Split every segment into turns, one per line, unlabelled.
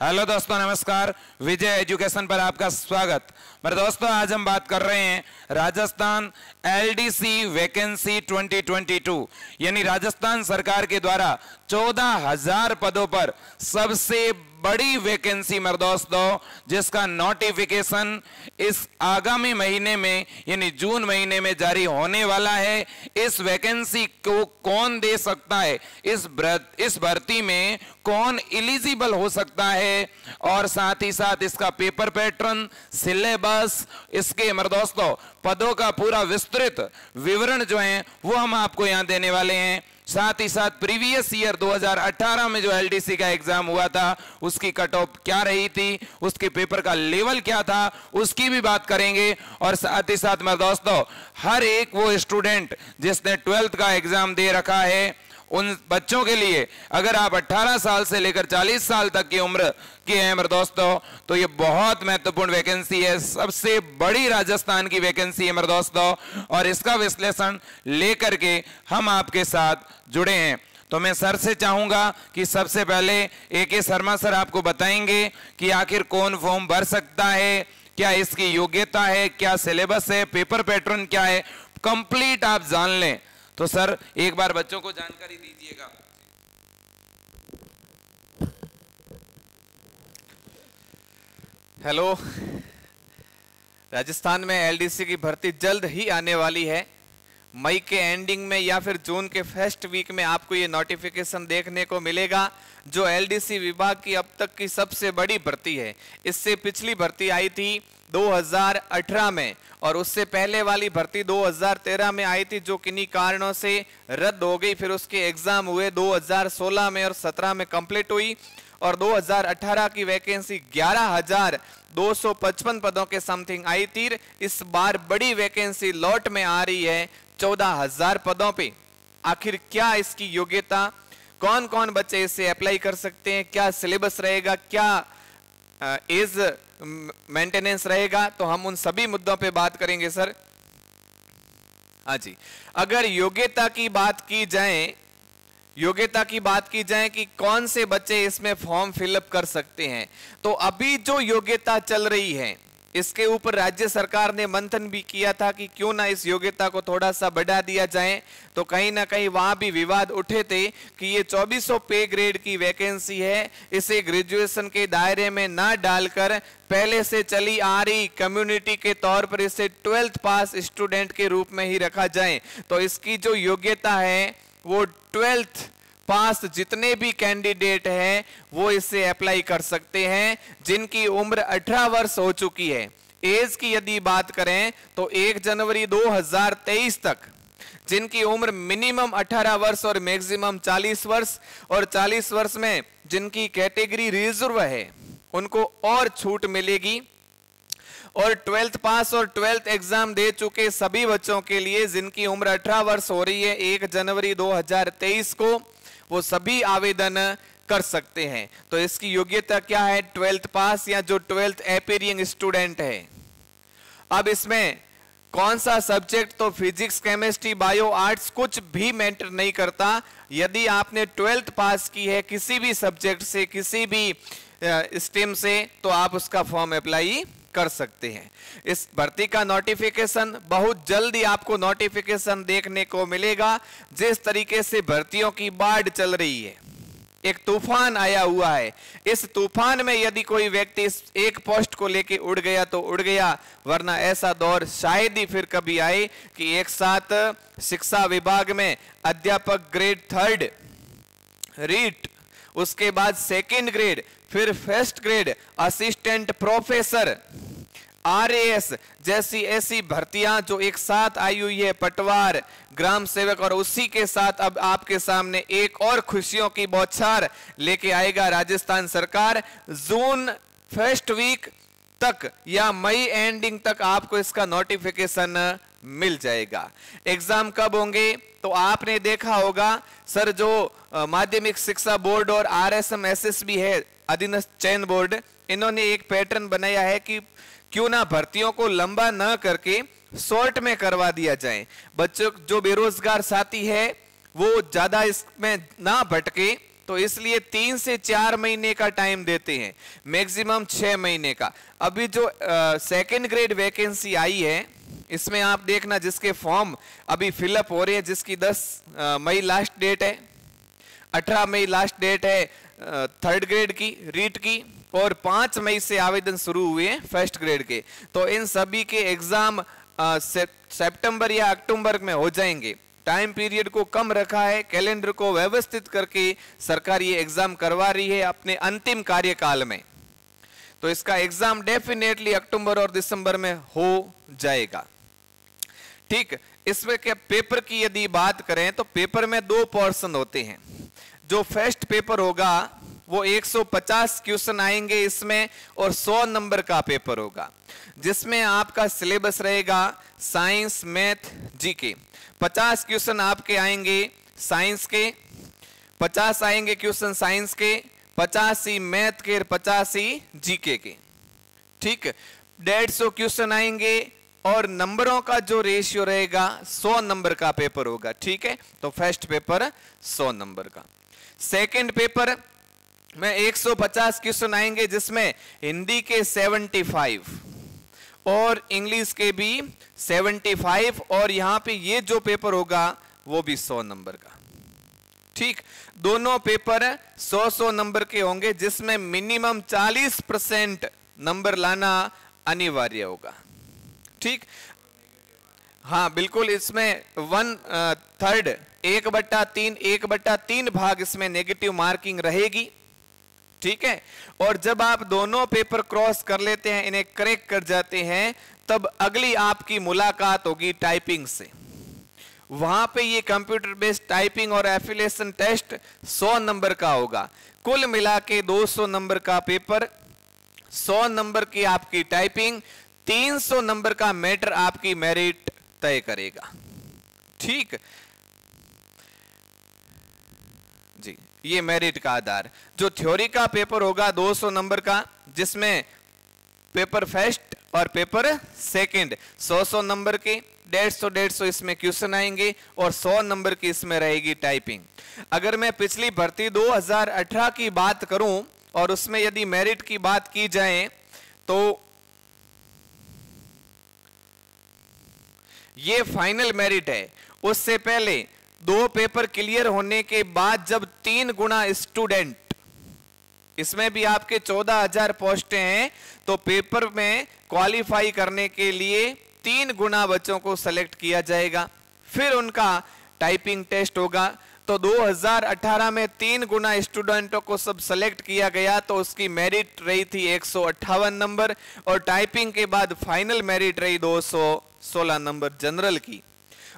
Hello दोस्तों, नमस्कार। विजय education पर आपका स्वागत। मेरे दोस्तों, आज हम बात कर रहे हैं राजस्थान एलडीसी वैकेंसी 2022, यानी राजस्थान सरकार के द्वारा 14,000 पदों पर सबसे बड़ी वैकेंसी मेरे दोस्तों, जिसका नोटिफिकेशन इस आगामी महीने में यानी जून महीने में जारी होने वाला है। इस वैकेंसी को कौन दे सकता है, इस भर्ती में कौन एलिजिबल हो सकता है, और साथ ही साथ इसका पेपर पैटर्न, सिलेबस, इसके मेरे दोस्तों पदों का पूरा विस्तृत विवरण जो है वो हम आपको यहां देने वाले हैं। साथ ही साथ प्रीवियस ईयर 2018 में जो एलडीसी का एग्जाम हुआ था उसकी कट ऑफ क्या रही थी, उसके पेपर का लेवल क्या था, उसकी भी बात करेंगे। और साथ ही साथ मेरे दोस्तों, हर एक वो स्टूडेंट जिसने 12th का एग्जाम दे रखा है, उन बच्चों के लिए अगर आप 18 साल से लेकर 40 साल तक की उम्र के हैं मेरे दोस्तों, तो ये बहुत महत्वपूर्ण वैकेंसी है, सबसे बड़ी राजस्थान की वैकेंसी है मेरे दोस्तों, और इसका विश्लेषण लेकर के हम आपके साथ जुड़े हैं। तो मैं सर से चाहूंगा कि सबसे पहले AK शर्मा सर आपको बताएंगे कि आखिर कौन फॉर्म भर सकता है, क्या इसकी योग्यता है, क्या सिलेबस है, पेपर पैटर्न क्या है, कंप्लीट आप जान लें। तो सर एक बार बच्चों को जानकारी दीजिएगा।
हेलो, राजस्थान में एलडीसी की भर्ती जल्द ही आने वाली है। मई के एंडिंग में या फिर जून के फर्स्ट वीक में आपको ये नोटिफिकेशन देखने को मिलेगा, जो एलडीसी विभाग की अब तक की सबसे बड़ी भर्ती है। इससे पिछली भर्ती आई थी 2018 में, और उससे पहले वाली भर्ती 2013 में आई थी, जो किन्हीं कारणों से रद्द हो गई। फिर उसके एग्जाम हुए 2016 में और 17 में कंप्लीट हुई, और 2018 की वैकेंसी 11,255 पदों के समथिंग आई थी। इस बार बड़ी वैकेंसी लॉट में आ रही है 14,000 पदों पे। आखिर क्या इसकी योग्यता, कौन कौन बच्चे इसे अप्लाई कर सकते हैं, क्या सिलेबस रहेगा, क्या एज मेंटेनेंस रहेगा, तो हम उन सभी मुद्दों पे बात करेंगे सर। हाँ जी, अगर योग्यता की बात की जाए कि कौन से बच्चे इसमें फॉर्म फिलअप कर सकते हैं, तो अभी जो योग्यता चल रही है इसके ऊपर राज्य सरकार ने मंथन भी किया था कि क्यों ना इस योग्यता को थोड़ा सा बढ़ा दिया जाए। तो कहीं ना कहीं वहां भी विवाद उठे थे कि ये 2400 पे ग्रेड की वैकेंसी है, इसे ग्रेजुएशन के दायरे में ना डालकर पहले से चली आ रही कम्युनिटी के तौर पर इसे 12th पास स्टूडेंट के रूप में ही रखा जाए। तो इसकी जो योग्यता है वो 12th पास जितने भी कैंडिडेट हैं वो इसे अप्लाई कर सकते हैं, जिनकी उम्र 18 वर्ष हो चुकी है। एज की यदि बात करें तो 1 जनवरी 2023 तक जिनकी उम्र मिनिमम 18 वर्ष और मैक्सिमम 40 वर्ष, और 40 वर्ष में जिनकी कैटेगरी रिजर्व है उनको और छूट मिलेगी। और 12th पास और 12th एग्जाम दे चुके सभी बच्चों के लिए जिनकी उम्र 18 वर्ष हो रही है 1 जनवरी 2023 को, वो सभी आवेदन कर सकते हैं। तो इसकी योग्यता क्या है, 12th पास या जो 12th अपीयरिंग स्टूडेंट है। अब इसमें कौन सा सब्जेक्ट, तो फिजिक्स, केमिस्ट्री, बायो, आर्ट्स कुछ भी मैटर नहीं करता। यदि आपने 12th पास की है किसी भी सब्जेक्ट से, किसी भी स्ट्रीम से, तो आप उसका फॉर्म अप्लाई कर सकते हैं। इस भर्ती का नोटिफिकेशन बहुत जल्दी आपको नोटिफिकेशन देखने को मिलेगा। जिस तरीके से भर्तियों की बाढ़ चल रही है, एक तूफान आया हुआ है, इस तूफान में यदि कोई व्यक्ति इस एक पोस्ट को लेके उड़ गया तो उड़ गया, वरना ऐसा दौर शायद ही फिर कभी आए कि एक साथ शिक्षा विभाग में अध्यापक ग्रेड 3 रीट, उसके बाद 2nd ग्रेड, फिर 1st grade, assistant professor, RAS जैसी ऐसी भर्तियां जो एक साथ आई हुई है, पटवार, ग्राम सेवक, और उसी के साथ अब आपके सामने एक और खुशियों की बौछार लेके आएगा राजस्थान सरकार। जून फर्स्ट वीक तक या मई एंडिंग तक आपको इसका नोटिफिकेशन मिल जाएगा। एग्जाम कब होंगे, तो आपने देखा होगा सर, जो माध्यमिक शिक्षा बोर्ड और RSM SSB है, अधीनस्थ चयन बोर्ड, इन्होंने एक पैटर्न बनाया है कि क्यों ना भर्तियों को लंबा न करके शॉर्ट में करवा दिया जाए। बच्चों जो बेरोजगार साथी है वो ज्यादा इसमें ना भटके, तो इसलिए 3 से 4 महीने का टाइम देते हैं, मैक्सिमम 6 महीने का। अभी जो सेकंड ग्रेड वैकेंसी आई है, इसमें आप देखना जिसके फॉर्म अभी फिलअप हो रहे हैं, जिसकी 10 मई लास्ट डेट है, 18 मई लास्ट डेट है थर्ड ग्रेड की रीट की, और 5 मई से आवेदन शुरू हुए हैं फर्स्ट ग्रेड के। तो इन सभी के एग्जाम सितंबर या अक्टूबर में हो जाएंगे। टाइम पीरियड को कम रखा है, कैलेंडर को व्यवस्थित करके सरकार ये एग्जाम करवा रही है अपने अंतिम कार्यकाल में। तो इसका एग्जाम डेफिनेटली अक्टूबर और दिसंबर में हो जाएगा। ठीक, इसमें क्या पेपर की यदि बात करें तो पेपर में 2 पोर्शन होते हैं। जो फर्स्ट पेपर होगा वो 150 क्वेश्चन आएंगे इसमें, और 100 नंबर का पेपर होगा, जिसमें आपका सिलेबस रहेगा साइंस, मैथ, जीके। 50 क्वेश्चन आपके आएंगे साइंस के, 50 आएंगे क्वेश्चन साइंस के, 50 ही मैथ के, 50 ही जीके के। ठीक, 150 क्वेश्चन आएंगे, और नंबरों का जो रेशियो रहेगा 100 नंबर का पेपर होगा। ठीक है, तो फर्स्ट पेपर 100 नंबर का। सेकंड पेपर में 150 क्वेश्चन आएंगे, जिसमें हिंदी के 75 और इंग्लिश के भी 75, और यहां पे ये जो पेपर होगा वो भी 100 नंबर का। ठीक, दोनों पेपर 100-100 नंबर के होंगे, जिसमें मिनिमम 40% नंबर लाना अनिवार्य होगा। ठीक, हाँ बिल्कुल, इसमें 1/3 1/3 भाग इसमें नेगेटिव मार्किंग रहेगी। ठीक है, और जब आप दोनों पेपर क्रॉस कर लेते हैं, इन्हें करेक्ट कर जाते हैं, तब अगली आपकी मुलाकात होगी टाइपिंग से। वहां पे ये कंप्यूटर बेस्ड टाइपिंग और एफिलिएशन टेस्ट 100 नंबर का होगा। कुल मिला के 200 नंबर का पेपर, 100 नंबर की आपकी टाइपिंग, 300 नंबर का मैटर आपकी मेरिट तय करेगा। ठीक जी, ये मेरिट का आधार। जो थ्योरी का पेपर होगा 200 नंबर का, जिसमें पेपर फर्स्ट और पेपर सेकंड 100-100 नंबर के, 150 इसमें क्वेश्चन आएंगे, और 100 नंबर की इसमें रहेगी टाइपिंग। अगर मैं पिछली भर्ती 2018 की बात करूं और उसमें यदि मेरिट की बात की जाए, तो ये फाइनल मेरिट है। उससे पहले 2 पेपर क्लियर होने के बाद जब 3 गुना स्टूडेंट, इसमें भी आपके 14,000 पोस्टें हैं, तो पेपर में क्वालिफाई करने के लिए 3 गुना बच्चों को सेलेक्ट किया जाएगा, फिर उनका टाइपिंग टेस्ट होगा। तो 2018 में 3 गुना स्टूडेंटों को सब सेलेक्ट किया गया, तो उसकी मेरिट रही थी 158 नंबर, और टाइपिंग के बाद फाइनल मेरिट रही 216 नंबर जनरल की।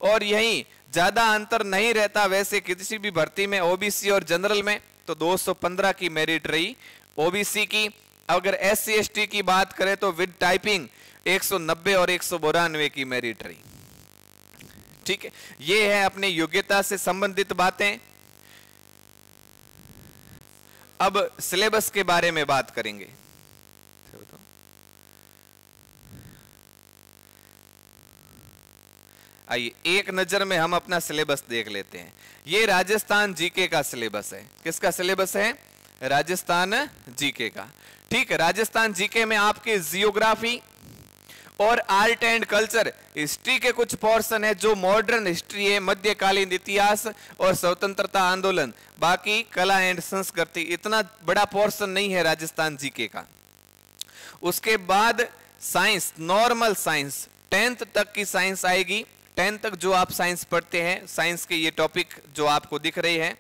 और यही ज्यादा अंतर नहीं रहता वैसे किसी भी भर्ती में, ओबीसी और जनरल में, तो 215 की मेरिट रही ओबीसी की। अगर SC ST की बात करें तो विद टाइपिंग 190 और 192 की मेरिट रही। ठीक है, ये है अपने योग्यता से संबंधित बातें। अब सिलेबस के बारे में बात करेंगे। आइए एक नजर में हम अपना सिलेबस देख लेते हैं। ये राजस्थान जीके का सिलेबस है। किसका सिलेबस है? राजस्थान जीके का। ठीक है, राजस्थान जीके में आपके जियोग्राफी और आर्ट एंड कल्चर, हिस्ट्री के कुछ पोर्शन है जो मॉडर्न हिस्ट्री है, मध्यकालीन इतिहास और स्वतंत्रता आंदोलन, बाकी कला एंड संस्कृति। इतना बड़ा पोर्शन नहीं है राजस्थान जीके का। उसके बाद साइंस, नॉर्मल साइंस 10th तक की साइंस आएगी। 10th तक जो आप साइंस पढ़ते हैं, साइंस के ये टॉपिक जो आपको दिख रहे हैं,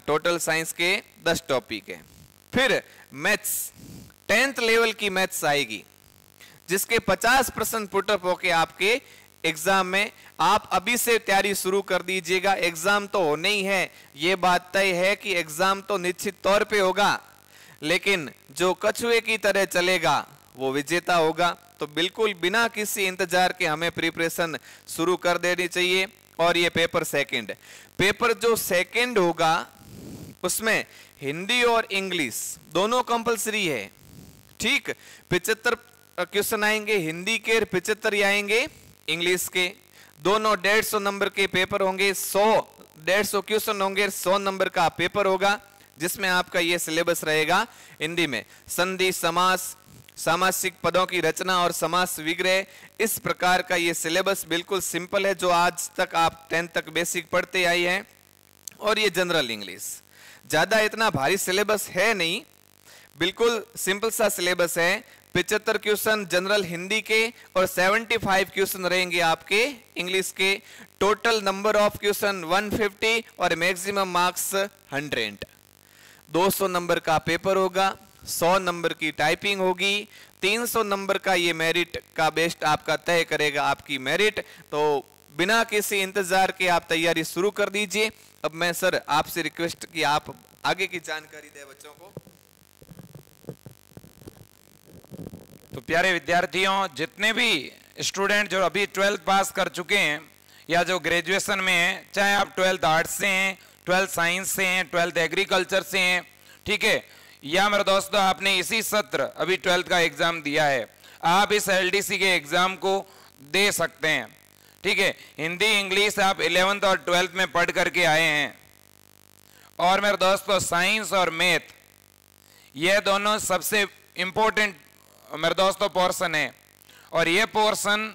टोटल साइंस के 10 टॉपिक है। फिर मैथ्स, 10th लेवल की मैथ्स आएगी, जिसके 50% पुटअप होके आपके एग्जाम में। आप अभी से तैयारी शुरू कर दीजिएगा, एग्जाम तो होने ही है। ये बात तय है कि एग्जाम तो निश्चित तौर पे होगा, लेकिन जो कछुए की तरह चलेगा वो विजेता होगा। तो बिल्कुल बिना किसी इंतजार के हमें प्रिपरेशन शुरू कर देनी चाहिए। और ये पेपर सेकंड, पेपर जो सेकंड होगा उसमें हिंदी और इंग्लिश दोनों कंपलसरी है। ठीक, 75 क्वेश्चन आएंगे हिंदी के, 75 आएंगे इंग्लिश के। दोनों 150 नंबर के पेपर होंगे, 100 150 क्वेश्चन होंगे, 100 नंबर का पेपर होगा, जिसमें आपका ये सिलेबस रहेगा। हिंदी में संधि, समास, सामासिक पदों की रचना और समास विग्रह, इस प्रकार का ये सिलेबस बिल्कुल सिंपल है, जो आज तक आप 10th तक बेसिक पढ़ते आए हैं। और ये जनरल इंग्लिश, ज्यादा इतना भारी सिलेबस है नहीं, बिल्कुल सिंपल सा सिलेबस है। 75 क्वेश्चन जनरल हिंदी के और 75 क्वेश्चन रहेंगे आपके इंग्लिश के। टोटल नंबर ऑफ क्वेश्चन 150 और मैक्सिमम मार्क्स 100। 200 नंबर का पेपर होगा, 100 नंबर की टाइपिंग होगी, 300 नंबर का ये मेरिट का बेस्ट आपका तय करेगा आपकी मेरिट। तो बिना किसी इंतजार के आप तैयारी शुरू कर दीजिए। अब मैं सर आपसे रिक्वेस्ट कि आप आगे की जानकारी दें बच्चों को।
तो प्यारे विद्यार्थियों, जितने भी स्टूडेंट जो अभी 12th पास कर चुके हैं या जो ग्रेजुएशन में हैं, चाहे आप 12th आर्ट्स से हैं, 12th साइंस से हैं, 12th एग्रीकल्चर से हैं, ठीक है, या मेरे दोस्तों आपने इसी सत्र अभी 12th का एग्जाम दिया है, आप इस एलडीसी के एग्जाम को दे सकते हैं। ठीक है, हिंदी इंग्लिश आप 11th और 12th में पढ़ करके आए हैं। और मेरे दोस्तों साइंस और मैथ ये दोनों सबसे इंपॉर्टेंट मेरे दोस्तों पोर्शन है, और ये पोर्शन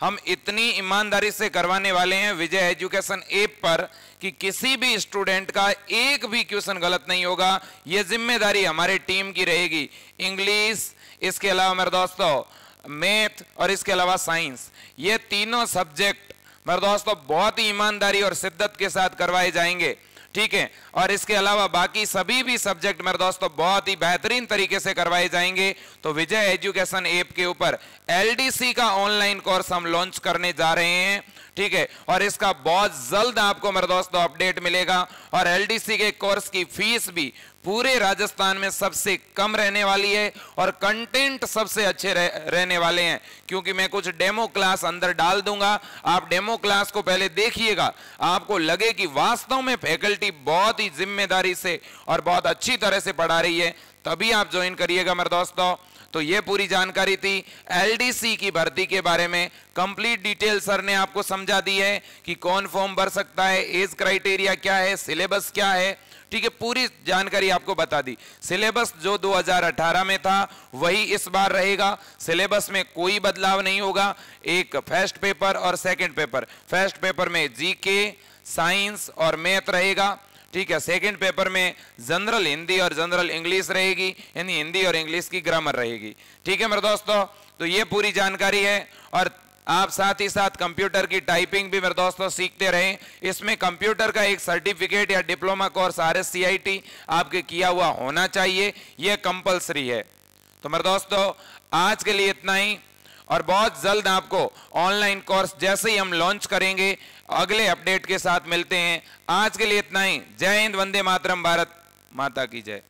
हम इतनी ईमानदारी से करवाने वाले हैं विजय एजुकेशन ऐप पर कि किसी भी स्टूडेंट का एक भी क्वेश्चन गलत नहीं होगा। ये जिम्मेदारी हमारे टीम की रहेगी। इंग्लिश, इसके अलावा मेरे दोस्तों मैथ और इसके अलावा साइंस, ये तीनों सब्जेक्ट मेरे दोस्तों बहुत ही ईमानदारी और शिद्दत के साथ करवाए जाएंगे। ठीक है, और इसके अलावा बाकी सभी भी सब्जेक्ट मेरे दोस्तों बहुत ही बेहतरीन तरीके से करवाए जाएंगे। तो विजय एजुकेशन ऐप के ऊपर एलडीसी का ऑनलाइन कोर्स हम लॉन्च करने जा रहे हैं। ठीक है, और इसका बहुत जल्द आपको मेरे दोस्तों अपडेट मिलेगा। और एलडीसी के कोर्स की फीस भी पूरे राजस्थान में सबसे कम रहने वाली है और कंटेंट सबसे अच्छे रहने वाले हैं, क्योंकि मैं कुछ डेमो क्लास अंदर डाल दूंगा। आप डेमो क्लास को पहले देखिएगा, आपको लगे कि वास्तव में फैकल्टी बहुत ही जिम्मेदारी से और बहुत अच्छी तरह से पढ़ा रही है, तभी आप ज्वाइन करिएगा मेरे दोस्तों। तो ये पूरी जानकारी थी एलडीसी की भर्ती के बारे में। कंप्लीट डिटेल सर ने आपको समझा दी है कि कौन फॉर्म भर सकता है, एज क्राइटेरिया क्या है, सिलेबस क्या है। ठीक है, पूरी जानकारी आपको बता दी। सिलेबस जो 2018 में था वही इस बार रहेगा, सिलेबस में कोई बदलाव नहीं होगा। एक फर्स्ट पेपर और सेकंड पेपर, फर्स्ट पेपर में जीके, साइंस और मैथ रहेगा। ठीक है, सेकंड पेपर में जनरल हिंदी और जनरल इंग्लिश रहेगी, यानी हिंदी और इंग्लिश की ग्रामर रहेगी। ठीक है मेरे दोस्तों, तो ये पूरी जानकारी है। और आप साथ ही साथ कंप्यूटर की टाइपिंग भी मेरे दोस्तों सीखते रहें। इसमें कंप्यूटर का एक सर्टिफिकेट या डिप्लोमा कोर्स RSCIT आपके किया हुआ होना चाहिए, यह कंपलसरी है। तो मेरे दोस्तों आज के लिए इतना ही, और बहुत जल्द आपको ऑनलाइन कोर्स जैसे ही हम लॉन्च करेंगे अगले अपडेट के साथ मिलते हैं। आज के लिए इतना ही। जय हिंद, वंदे मातरम, भारत माता की जय।